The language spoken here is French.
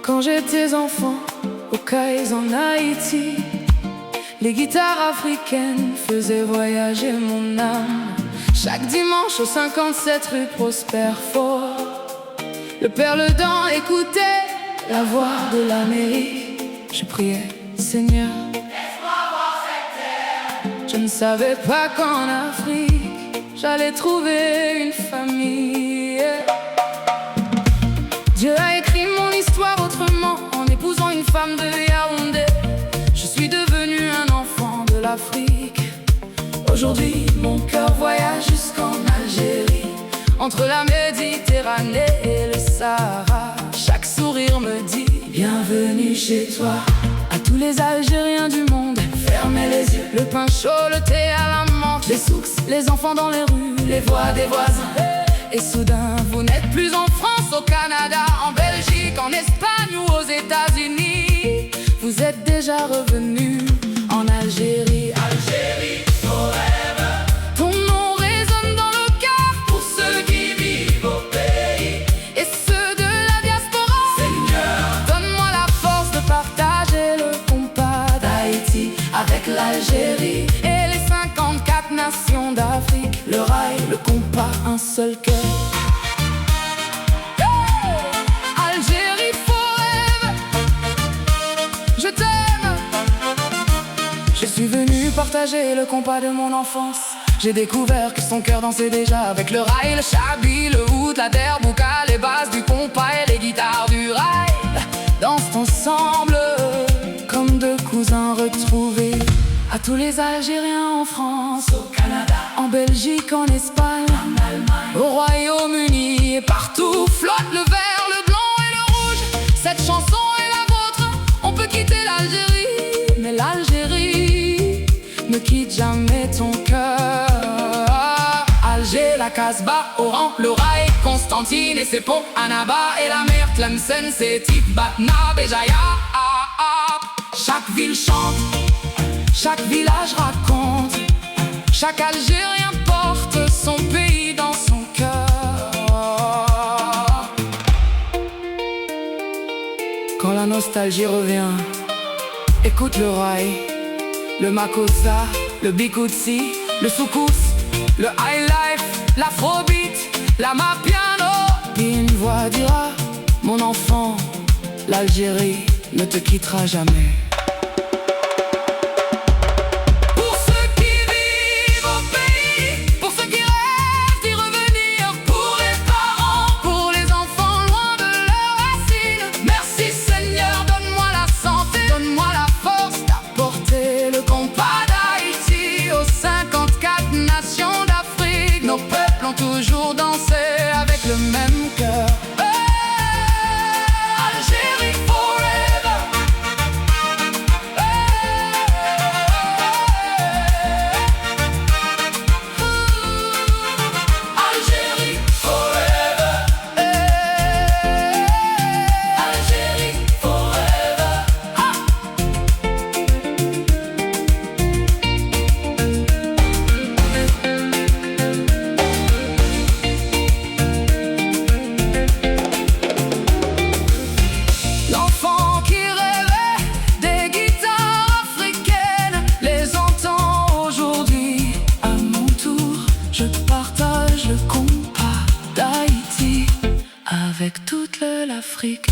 Quand j'étais enfant, au Caïs en Haïti, les guitares africaines faisaient voyager mon âme. Chaque dimanche au 57 rue Prosper Fort, le père Ledan écoutait la voix de l'Amérique. Je priais, Seigneur, laisse-moi voir cette terre. Je ne savais pas qu'en Afrique j'allais trouver une famille. Dieu a écrit mon histoire autrement en épousant une femme de Yaoundé. Je suis devenu un enfant de l'Afrique. Aujourd'hui, mon cœur voyage jusqu'en Algérie, entre la Méditerranée et le Sahara. Chaque sourire me dit bienvenue chez toi. À tous les Algériens du monde, fermez les yeux. Le pain chaud, le thé à la menthe, les souks, les enfants dans les rues, les voix des voisins. Et soudain, vous n'êtes plus en France, au Canada, en Belgique, en Espagne ou aux États-Unis. Vous êtes déjà revenu en Algérie. Algérie, forever. Ton nom résonne dans le cœur pour ceux qui vivent au pays et ceux de la diaspora. Seigneur, donne-moi la force de partager le compas d'Haïti avec l'Algérie et les 54 nations d'Afrique. Le rail, le compas, un seul cœur. Algérie forever, je t'aime. Je suis venu partager le compas de mon enfance. J'ai découvert que son cœur dansait déjà avec le rail, le chabi, le oud, la derbouka, les basses du compas et les guitares du rail. Dansent ensemble comme deux cousins retrouvés. À tous les Algériens en France, au Canada, en Belgique, en Espagne, en Allemagne, au Royaume-Uni et partout flotte le vert, le blanc et le rouge. Cette chanson est la vôtre. On peut quitter l'Algérie, mais l'Algérie ne quitte jamais ton cœur. Alger, la Casbah, Oran, le Rail, Constantine et ses ponts, Annaba et la mer, Tlemcen, Sétif, Batna, Béjaïa. Chaque ville chante, chaque village raconte, chaque Algérien porte son pays dans son cœur. Quand la nostalgie revient, écoute le rail, le makossa, le bikoutsi, le soukous, le high life, l'afrobeat, la mapiano. Et une voix dira, mon enfant, l'Algérie ne te quittera jamais. Toujours danser avec le même cœur. Algérie forever. Algérie forever. Algérie forever. Avec toute l'Afrique.